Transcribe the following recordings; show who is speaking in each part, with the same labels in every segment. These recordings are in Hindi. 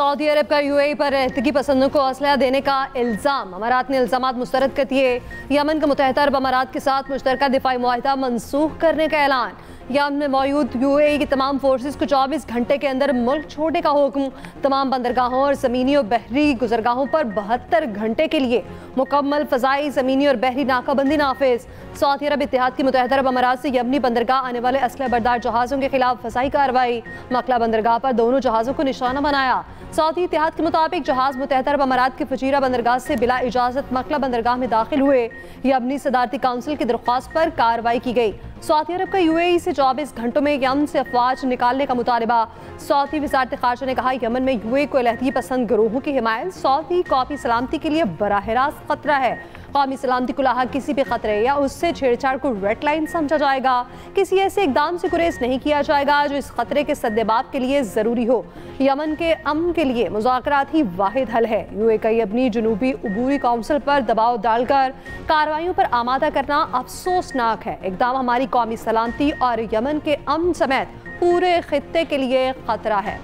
Speaker 1: सऊदी अरब का यूएई पर रहतगी पसंदों को असलहा देने का इल्ज़ाम। अमारात ने इल्ज़ामात मुस्तरद कर दिए। यमन का मुत्तहिदा अरब अमारात के साथ मुश्तरका दिफाई मुआहिदा मनसूख करने का ऐलान। यमन में मौजूद यूएई की तमाम फोर्सेस को 24 घंटे के अंदर मुल्क छोड़ने का हुक्म। तमाम बंदरगाहों और ज़मीनी और बहरी गुजरगाहों पर 72 घंटे के लिए मुकम्मल फ़ज़ाई, ज़मीनी और बहरी नाकाबंदी नाफिज। सऊदी अरब इत्तेहाद की मुत्तहिदा अरब अमारात से यमनी बंदरगाह आने वाले असलह बरदार जहाज़ों के खिलाफ फ़ज़ाई कार्रवाई। मकला बंदरगाह पर दोनों जहाज़ों को निशाना बनाया। सऊदी इत्तेहाद के मुताबिक जहाज़ मुत्तहिदा अरब अमारात के फजीरा बंदरगाह से बिला इजाज़त मकला बंदरगाह में दाखिल हुए। यमनी सदारती काउंसिल की दरख्वास्त पर कार्रवाई की गई। सऊदी अरब का यूएई से 24 घंटों में यमन से अफवाज निकालने का मुतालबा। सऊदी वज़ारत ख़ारजा ने कहा, यमन में यूएई को अलहदगी पसंद गिरोहों की हिमायत सऊदी कौमी सलामती के लिए बराह रास्त खतरा है। कौमी सलामती को लाहक किसी भी खतरे या उससे छेड़छाड़ को रेड लाइन समझा जाएगा। किसी ऐसे इकदाम से गुरेज नहीं किया जाएगा जो इस खतरे के सद्देबाब के लिए ज़रूरी हो। यमन के अमन के लिए मुज़ाकरात ही वाहिद हल है। यूएई अपनी जनूबी अबूरी काउंसिल पर दबाव डालकर कार्रवाइयों पर आमादा करना अफसोसनाक है। इकदाम हमारी कौमी सलामती और यमन के अमन समेत पूरे खित्ते के लिए खतरा है।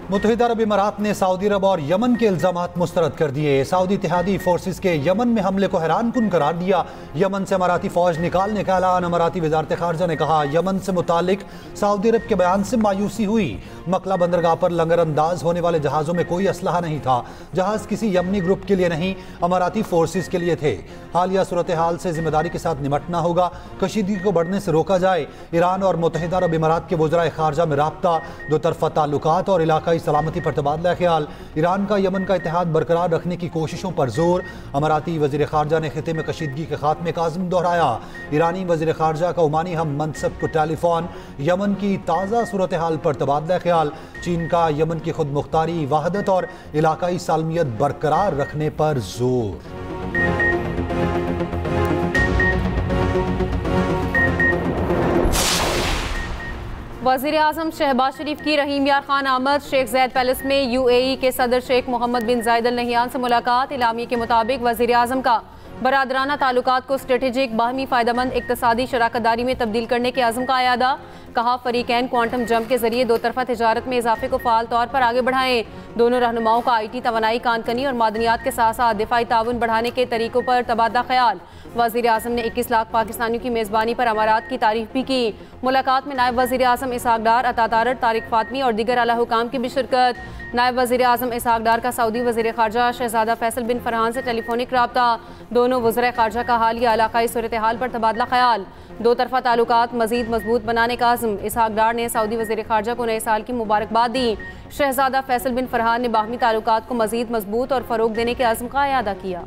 Speaker 2: मुत्तहिदा अरब इमारात ने सऊदी अरब और यमन के इल्ज़ामात मुस्तरद कर दिए। सऊदी इत्तेहादी फोर्सेस के यमन में हमले को हैरानकुन करार दिया। यमन से अमाराती फौज निकालने का ऐलान। अमाराती वज़ारत ख़ारजा ने कहा, यमन से मुतालिक सऊदी अरब के बयान से मायूसी हुई। मकला बंदरगाह पर लंगर अंदाज होने वाले जहाज़ों में कोई असलहा नहीं था। जहाज़ किसी यमनी ग्रुप के लिए नहीं, अमाराती फोर्सेस के लिए थे। हालिया सूरत हाल से जिम्मेदारी के साथ निपटना होगा। कशीदगी को बढ़ने से रोका जाए। ईरान और मुत्तहिदा अरब इमारात के वज़राए ख़ारजा में राब्ता, दो तरफ़ा ताल्लुकात और इलाकाई सलामती पर तबादला ख्याल। ईरान का यमन का इत्तेहाद बरकरार रखने की कोशिशों पर जोर। अमाराती वज़ीर ख़ारजा ने खिते में कशीदगी के खात्मे का अज़्म दोहराया। ईरानी वज़ीर ख़ारजा का ओमानी हम मनसब को टेलीफोन। यमन की ताज़ा सूरत हाल पर तबादला ख्याल। चीन का यमन की खुद मुख्तारी, वहदत और इलाकाई सालमियत बरकरार रखने पर जोर।
Speaker 3: वज़ीर आज़म शहबाज शरीफ की रहीम यार खान आमद शेख ज़ैद पैलेस में यूएई के सदर शेख मोहम्मद बिन ज़ायद अल नहयान से मुलाकात। इलामी के मुताबिक वज़ीर आज़म का बरादराना ताल्लुकात को स्ट्रेटेजिक बाहमी फ़ायदेमंद इक़्तिसादी शराकतदारी में तब्दील करने के अज़्म का अयादा। कहा, फ़रीक़ैन क्वांटम जंप के ज़रिए दो तरफ़ा तिजारत में इजाफे को फ़ाल तौर पर आगे बढ़ाएं। दोनों रहनुमाओं का आईटी, तवानाई, कानकनी और मादनियात के साथ साथ दिफाई ताउन बढ़ाने के तरीक़ों पर तबादला ख्याल। वज़ीर आज़म ने 21 लाख पाकिस्तानियों की मेज़बानी पर अमारात की तारीफ भी की। मुलाकात में नायब वज़ीर आज़म इसहाक़ डार, अता तारड़, तारिक फ़ातमी और दीगर आला हुकाम की भी शिरकत। नायब वज़ीर आज़म इसहाक़ डार का सऊदी वज़ीर ख़ारजा शहज़ादा फैसल बिन फरहान से टेलीफोनिक रब्ता। दोनों वज़राए ख़ारजा का हालिया इलाकाई सूरत हाल पर तबादला ख्याल। दो तरफ़ा ताल्लुकात मज़ीद मजबूत बनाने का अज़्म। इसहाक़ डार ने सऊदी वज़ीर ख़ारजा को नए साल की मुबारकबाद दी। शहज़ादा फैसल बिन फरहान ने बाहमी ताल्लुकात को मज़ीद मजबूत और फ़रोग़ देने के अज़्म का अयादा किया।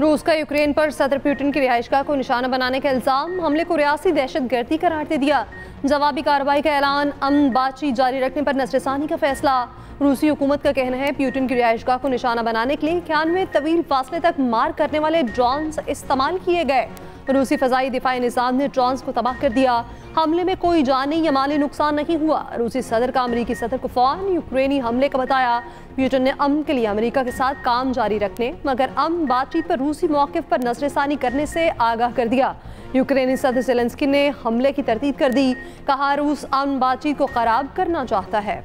Speaker 1: रूस का यूक्रेन पर सदर पुतिन की रिहाइशगाह को निशाना बनाने का इल्ज़ाम। हमले को रियासी दहशतगर्दी करार दे दिया। जवाबी कार्रवाई का ऐलान। अमन बातचीत जारी रखने पर नज़रसानी का फैसला। रूसी हुकूमत का कहना है, पुतिन की रिहाइशगाह को निशाना बनाने के लिए 91 तवील फासले तक मार करने वाले ड्रोन्स इस्तेमाल किए गए। रूसी फ़ज़ाई दिफाई निज़ाम ने ड्रोन्स को तबाह कर दिया। हमले में कोई जानी या माली नुकसान नहीं हुआ। रूसी सदर का अमरीकी सदर को फ़ौरन यूक्रेनी हमले का बताया। पुतिन ने अमन के लिए अमरीका के साथ काम जारी रखने मगर अमन बातचीत पर रूसी मौक़िफ़ पर नज़रसानी करने से आगाह कर दिया। यूक्रेनी सदर ज़ेलेंस्की ने हमले की तरदीद कर दी। कहा, रूस अमन बातचीत को ख़राब करना चाहता है।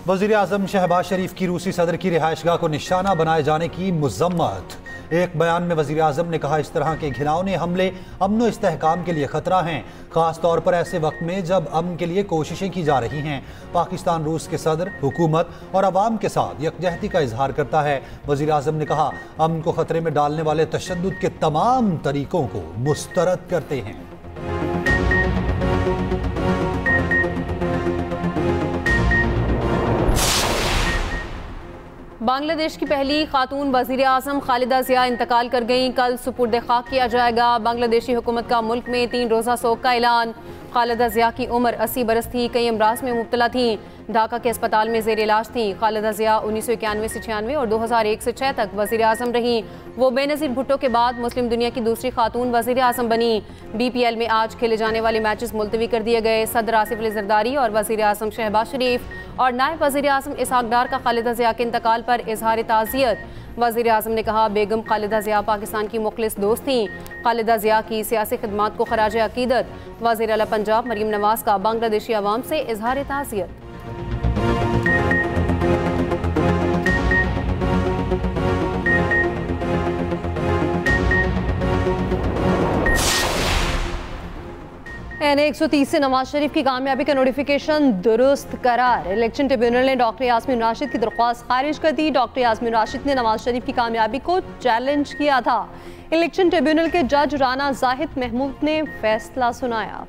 Speaker 2: वज़ीर आज़म शहबाज शरीफ की रूसी सदर की रिहाइशगाह को निशाना बनाए जाने की मज़म्मत। एक बयान में वज़ीर आज़म ने कहा, इस तरह के घिनौने हमले अमन व इस्तेहकाम के लिए ख़तरा हैं, ख़ास तौर पर ऐसे वक्त में जब अमन के लिए कोशिशें की जा रही हैं। पाकिस्तान रूस के सदर, हुकूमत और अवाम के साथ यकजहती का इजहार करता है। वज़ीर आज़म ने कहा, अमन को ख़तरे में डालने वाले तशद्दुद के तमाम तरीक़ों को मुस्तरद करते हैं।
Speaker 3: बांग्लादेश की पहली खातून वज़ीर आज़म खालिदा ज़िया इंतकाल कर गईं। कल सुपुर्द खाक किया जाएगा। बांग्लादेशी हुकूमत का मुल्क में 3 रोज़ा सोग का ऐलान। खालिदा जिया की उम्र 80 बरस थी। कई अमराज में मुब्तला थी। ढाका के अस्पताल में जेर इलाज थी। खालिदा जिया 1991 से 96 और 2001 से 6 तक वज़ीर आज़म रही। वो बेनज़ीर भुट्टो के बाद मुस्लिम दुनिया की दूसरी खातून वज़ीर आज़म बनी। BPL में आज खेले जाने वाले मैचेस मुलतवी कर दिए गए। सदर आसिफ अली ज़रदारी और वज़ीर आज़म शहबाज शरीफ और नायब वज़ीर आज़म इसहाक डार का खालिदा जिया के इंतकाल पर इजहार ताज़ियत। वज़ीर आज़म ने कहा, बेगम खालिदा जिया पाकिस्तान की मुखलिस दोस्त थीं। खालिदा जिया की सियासी खिदमात को खराज अकीदत। वज़ीर आला पंजाब मरियम नवाज़ का बांग्लादेशी अवाम से इजहार ताज़ियत।
Speaker 1: NA 130 से नवाज शरीफ की कामयाबी का नोटिफिकेशन दुरुस्त करार। इलेक्शन ट्रिब्यूनल ने डॉक्टर यास्मीन राशिद की दरख्वास्त खारिज कर दी। डॉक्टर यास्मीन राशिद ने नवाज शरीफ की कामयाबी को चैलेंज किया था। इलेक्शन ट्रिब्यूनल के जज राना जाहिद महमूद ने फैसला सुनाया।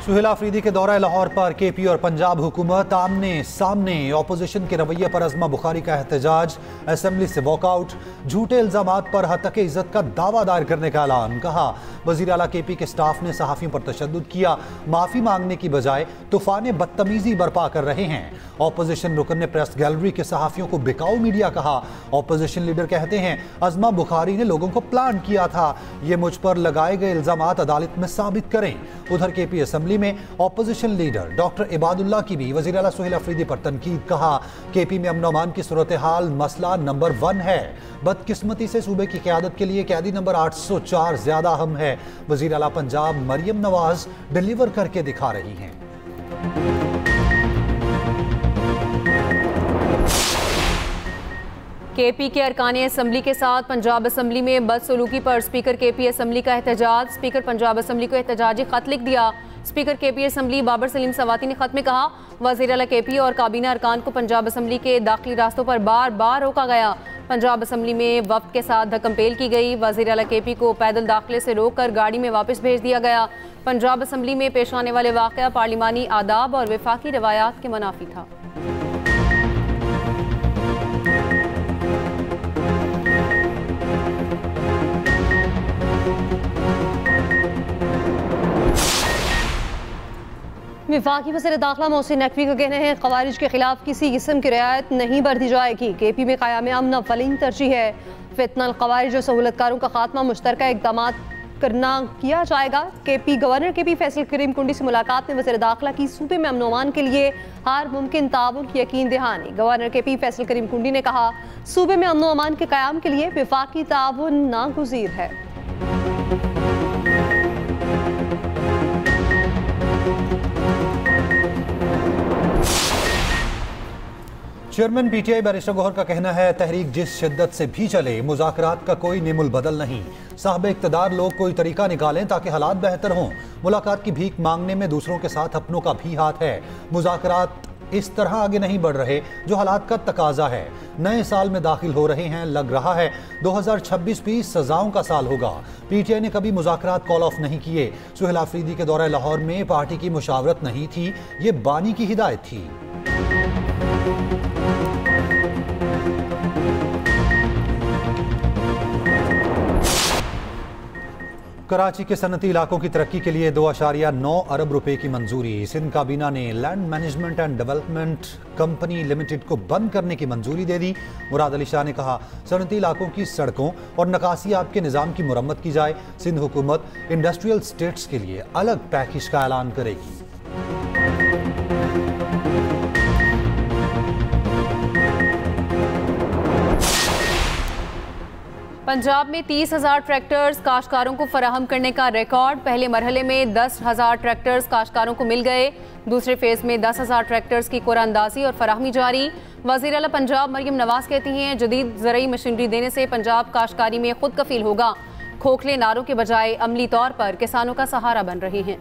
Speaker 2: सुहेल आफरीदी के दौरा लाहौर पर KP और पंजाब हुकूमत आमने सामने। ऑपोजिशन के रवैये पर अज़मा बुखारी का एहतजाज। असेंबली से वॉकआउट। झूठे इल्जामात पर हतक इज्जत का दावा दायर करने का ऐलान। कहा, वज़ीर आला KP के स्टाफ ने सहाफ़ियों पर तशद्दुद किया। माफ़ी मांगने की बजाय तूफ़ान बदतमीज़ी बर्पा कर रहे हैं। ऑपोजिशन रुकन ने प्रेस गैलरी के सहाफ़ियों को बिकाऊ मीडिया कहा। ऑपोजिशन लीडर कहते हैं, अज़मा बुखारी ने लोगों को प्लान किया था। ये मुझ पर लगाए गए इल्जामात अदालत में साबित करें। उधर KP असेंबली में ऑपोजिशन लीडर डॉक्टर इबादुल्ला की भी वज़ीर आला सुहेल अफरीदी पर तनकीद। कहा, KP में अमन अमान की सूरत हाल मसला नंबर 1 है। बदकिस्मती से सूबे की क़यादत के लिए कैदी नंबर 804 ज्यादा अहम है। वज़ीर आला पंजाब मरियम नवाज डिलीवर करके दिखा रही हैं।
Speaker 3: KP के अरकान असम्बली के साथ पंजाब असम्बली में बदसलूकी पर स्पीकर KP असम्बली का एहतजाज। स्पीकर पंजाब असम्बली को एहतजाजी खत लिख दिया। Speaker KP assembly Babar Saleem Swati ने खत में कहा, वज़ीर आला KP और काबीना अरकान को पंजाब असम्बली के दाखिली रास्तों पर बार बार रोका गया। पंजाब असम्बली में वफ्द के साथ धक्कमपेल की गई। वज़ीर आला KP को पैदल दाखिले से रोककर गाड़ी में वापस भेज दिया गया। पंजाब असम्बली में पेश आने वाले वाक़या पार्लिमानी आदाब और वफाकी रवायात के मुनाफी था।
Speaker 1: वफाकी वज़ीर दाखिला मोहसिन नकवी का कहना है, ख़वारिज के खिलाफ किसी किस्म की रियायत नहीं बरती जाएगी। KP में क़याम अमन अव्वलीन तरजीह है। फितनल ख़वारिज और सहूलतकारों का खात्मा मुश्तरका इक़दाम करना किया जाएगा। गवर्नर KP फैसल करीम कुंडी से मुलाकात में वज़ीर दाखिला की सूबे में अमन अमान के लिए हर मुमकिन ताउन की यकीन दहानी। गवर्नर KP फैसल करीम कुंडी ने कहा, सूबे में अमन अमान के क़याम के लिए वफाकी ताउन नागुज़ीर है।
Speaker 2: चेयरमैन PTI बैरिस्टर गौहर का कहना है, तहरीक जिस शिद्दत से भी चले, मुज़ाकरात का कोई निमुल बदल नहीं। साहब इक़्तिदार लोग कोई तरीका निकालें ताकि हालात बेहतर हों। मुलाकात की भीख मांगने में दूसरों के साथ अपनों का भी हाथ है। मुज़ाकरात इस तरह आगे नहीं बढ़ रहे जो हालात का तकाजा है। नए साल में दाखिल हो रहे हैं, लग रहा है 2026 भी सजाओं का साल होगा। PTI ने कभी मुज़ाकरात कॉल ऑफ नहीं किए। सुहेल आफरीदी के दौरे लाहौर में पार्टी की मुशावरत नहीं थी, ये बानी की हिदायत थी। कराची के सनती इलाकों की तरक्की के लिए 2.9 अरब रुपए की मंजूरी। सिंध काबीना ने land management and development company limited को बंद करने की मंजूरी दे दी। मुराद अली शाह ने कहा, सनती इलाकों की सड़कों और नकासियाब के निज़ाम की मुरम्मत की जाए। सिंध हुकूमत इंडस्ट्रियल स्टेट्स के लिए अलग पैकेज का ऐलान करेगी।
Speaker 3: पंजाब में 30,000 ट्रैक्टर्स काश्तकारों को फराहम करने का रिकॉर्ड। पहले मरहले में 10,000 ट्रैक्टर्स काश्तकारों को मिल गए। दूसरे फेज में 10,000 ट्रैक्टर्स की कुरानंदाजी और फराहमी जारी। वज़ीर आला पंजाब मरियम नवाज कहती हैं, जदीद ज़रई मशीनरी देने से पंजाब काश्तकारी में खुद कफील होगा। खोखले नारों के बजाय अमली तौर पर किसानों का सहारा बन रही हैं।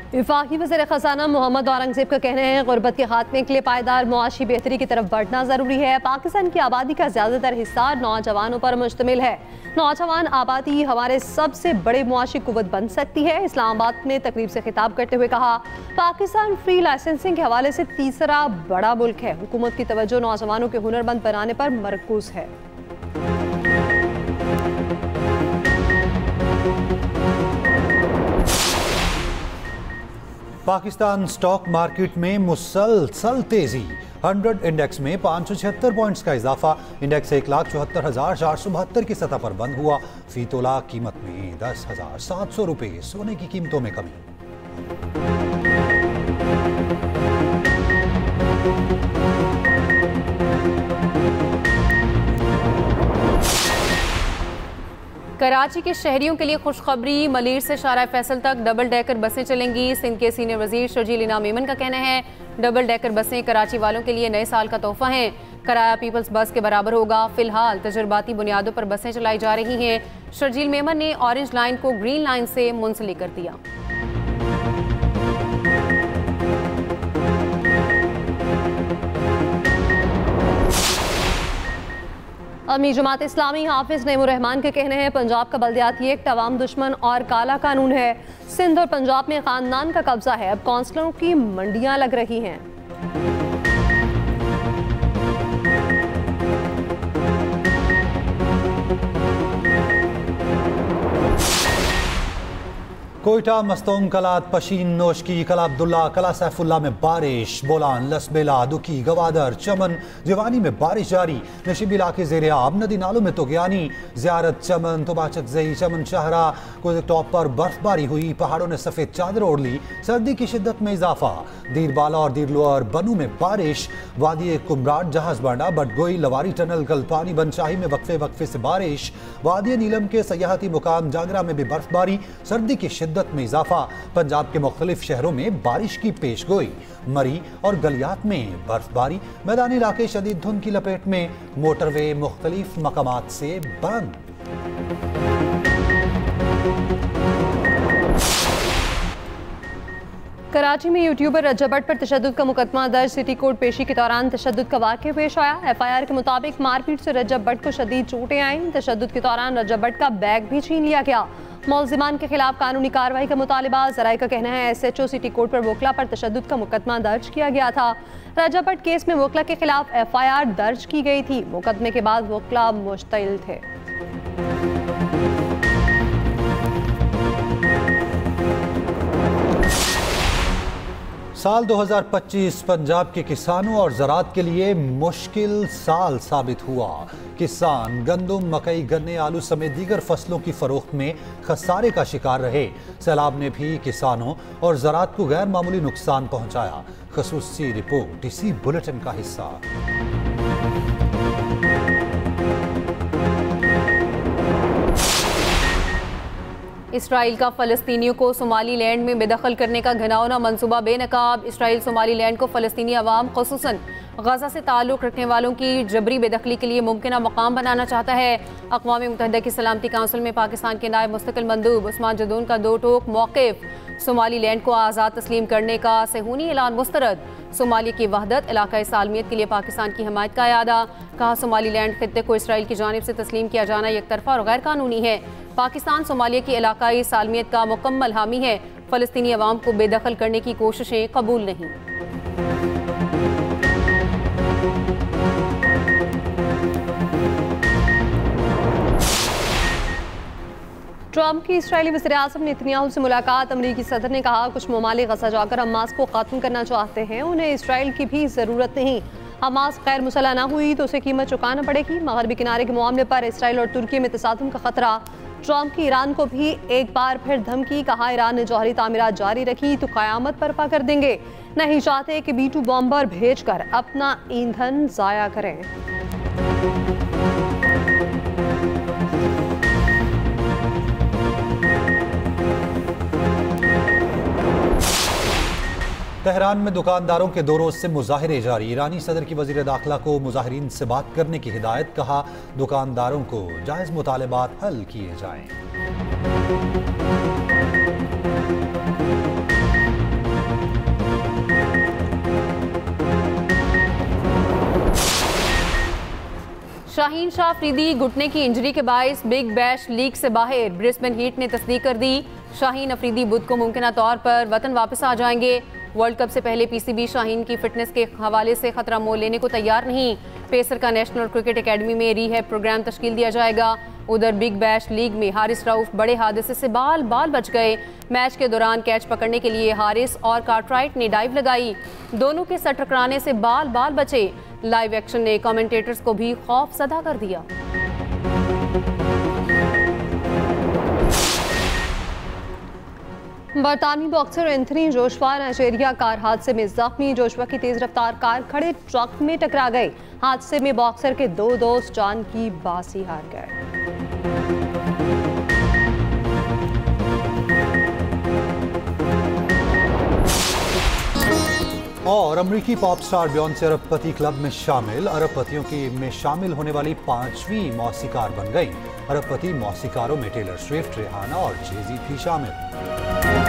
Speaker 1: वफाकी वज़ीर ख़ज़ाना मोहम्मद औरंगज़ेब का कहना है गुर्बत के खात्मे के लिए पायदार मुआशी बेहतरी की तरफ बढ़ना ज़रूरी है। पाकिस्तान की आबादी का ज़्यादातर हिस्सा नौजवानों पर मुश्तमिल है। नौजवान आबादी हमारे सबसे बड़े मुआशी कुव्वत बन सकती है। इस्लामाबाद में तकरीब से खिताब करते हुए कहा, पाकिस्तान फ्री लाइसेंसिंग के हवाले से तीसरा बड़ा मुल्क है। हुकूमत की तवज्जो नौजवानों के हुनरमंद बनाने पर मरकूज है।
Speaker 2: पाकिस्तान स्टॉक मार्केट में मुसलसल तेजी। 100 इंडेक्स में 576 पॉइंट्स का इजाफा। इंडेक्स 1,74,472 की सतह पर बंद हुआ। फी तोला कीमत में 10,700 रुपये। सोने की कीमतों में कमी।
Speaker 3: कराची के शहरियों के लिए खुशखबरी। मलीर से शारा फैसल तक डबल डेकर बसें चलेंगी। सिंध के सीनियर वजीर शर्जील इनाम मेमन का कहना है, डबल डेकर बसें कराची वालों के लिए नए साल का तोहफा हैं। किराया पीपल्स बस के बराबर होगा। फिलहाल तजुर्बाती बुनियादों पर बसें चलाई जा रही हैं। शर्जील मेमन ने ऑरेंज लाइन को ग्रीन लाइन से मुंसलिक कर दिया।
Speaker 1: अमीर जमात इस्लामी हाफिज नईमुर्रहमान के कहने हैं, पंजाब का बल्दियाती एक्ट अवाम दुश्मन और काला कानून है। सिंध और पंजाब में खानदान का कब्जा है। अब कौंसलरों की मंडियां लग रही हैं।
Speaker 2: कोयटा मस्तोम कलात पशीन नोशकी कला अब्दुल्ला कला सैफुल्ला में बारिश। बोलान लसबेला दुकी गवादर चमन जिवानी में बारिश जारी। नशीबी इलाके जेर आब। नदी नालों में तुगयानी। जियारत चमन तुबाचक जई चमन शाहरा को टॉप पर बर्फबारी हुई। पहाड़ों ने सफेद चादर ओढ़ ली। सर्दी की शिद्दत में इजाफा। दीर बाला और दीर लोअर बनू में बारिश। वादी कुमराट जहाज बांडा बटगोई लवारी टनल कल्पानी बनशाही में वक्फे वक्फे से बारिश। वादी नीलम के सयाहती मुकाम जागरा में भी बर्फबारी। सर्दी की शिद्दत में इजाफा। पंजाब के मुख्तलिफ शहरों में बारिश की पेशगोई। मरी और गलियात में बर्फबारी। मैदानी इलाके शदीद धुंध की लपेट में। मोटरवे मुख्तलिफ मकामात से बंद।
Speaker 1: कराची में यूट्यूबर रजब भट्ट पर तशद्दुद का मुकदमा दर्ज। सिटी कोर्ट पेशी के दौरान तशद्दुद का वाक़या पेश आया। FIR के मुताबिक मारपीट से रजब भट्ट को शदीद चोटें आईं। तशद्दुद के दौरान रजब भट्ट का बैग भी छीन लिया गया। मुल्ज़िमान के खिलाफ कानूनी कार्रवाई का मुतालिबा। ज़राए का कहना है, SHO सिटी कोर्ट पर वोकला पर तशद्दुद का मुकदमा दर्ज किया गया था। रजब भट्ट केस में वोकला के खिलाफ FIR दर्ज की गई थी। मुकदमे के बाद वोकला मुश्तइल थे।
Speaker 2: साल 2025 पंजाब के किसानों और ज़राअत के लिए मुश्किल साल साबित हुआ। किसान गंदम, मकई, गन्ने, आलू समेत दीगर फसलों की फरोख्त में खसारे का शिकार रहे। सैलाब ने भी किसानों और ज़राअत को गैर मामूली नुकसान पहुंचाया। ख़ुसूसी रिपोर्ट इसी बुलेटिन का हिस्सा।
Speaker 3: इसराइल का फ़लस्तीनियों को सोमाली लैंड में बेदखल करने का घिनौना मंसूबा बेनकाब। इसराइल सोमाली लैंड को फ़लस्तीनी अवाम ख़ुसूसन गज़ा से ताल्लुक़ रखने वालों की जबरी बेदखली के लिए मुमकिना मकाम बनाना चाहता है। अक़वाम मुत्तहिदा की सलामती काउंसिल में पाकिस्तान के नायब मुस्तकिल मंदूब उस्मान जदून का दो टोक मौक़िफ़। सोमाली लैंड को आज़ाद तस्लीम करने का सेहूनी ऐलान मुस्तरद। सोमाली की वहदत, इलाक़ाई सालमियत के लिए पाकिस्तान की हमायत का यादा। कहा, सोमाली लैंड खित्ते को इसराइल की जानिब से तस्लीम किया जाना एक तरफ़ा और गैर कानूनी है। पाकिस्तान सोमालिया की इलाक़ाई सालमियत का मुकम्मल हामी है। फ़लस्तीनी अवाम को बेदखल करने की कोशिशें कबूल नहीं।
Speaker 1: ट्रंप की इस्राएली वज़ीर-ए-आज़म नेतन्याहू से मुलाकात। अमरीकी सदर ने कहा, कुछ ममालिक गज़ा जाकर हमास को ख़त्म करना चाहते हैं, उन्हें इसराइल की भी ज़रूरत नहीं। हमास गैर मुसल्लह ना हुई तो उसे कीमत चुकाना पड़ेगी। मगरबी किनारे के मामले पर इसराइल और तुर्की में तसादुम का खतरा। ट्रंप की ईरान को भी एक बार फिर धमकी। कहा, ईरान ने जौहरी तामीरात जारी रखी तो क़यामत बर्पा कर देंगे। नहीं चाहते कि B-2 बॉम्बर भेजकर अपना ईंधन ज़ाया करें।
Speaker 2: तेहरान में दुकानदारों के 2 रोज से मुजाहिरे जारी। ईरानी सदर की वजीर दाखिला को मुजाहिरीन से बात करने की हिदायत। कहा, दुकानदारों को जायज़ मुतालबात हल किए जाएं।
Speaker 3: शाहीन शाह अफरीदी घुटने की इंजरी के बायस बिग बैश लीग से बाहर। ब्रिस्बेन हीट ने तस्दीक कर दी, शाहीन अफरीदी बुध को मुमकिन तौर पर वतन वापस आ जाएंगे। वर्ल्ड कप से पहले पीसीबी शाहीन की फिटनेस के हवाले से खतरा मोल लेने को तैयार नहीं। पेसर का नेशनल क्रिकेट एकेडमी में रीहैब प्रोग्राम तश्कील दिया जाएगा। उधर बिग बैश लीग में हारिस रऊफ बड़े हादसे से बाल बाल बच गए। मैच के दौरान कैच पकड़ने के लिए हारिस और कार्टराइट ने डाइव लगाई, दोनों के सर टकराने से बाल बाल बचे। लाइव एक्शन ने कमेंटेटर्स को भी खौफजदा कर दिया।
Speaker 1: बरतानवी boxer Anthony Joshua Nigeria car हादसे में जख्मी। जोशुआ की तेज रफ्तार कार खड़े ट्रक में टकरा गई। हादसे में बॉक्सर के 2 दोस्त जान की बाजी हार गए।
Speaker 2: और अमरीकी पॉप स्टार बियॉन्से अरबपति क्लब में शामिल। अरबपतियों की में शामिल होने वाली 5वीं मौसीकार बन गई। अरबपति मौसीकारों में टेलर स्विफ्ट, रिहाना और जेजी भी शामिल।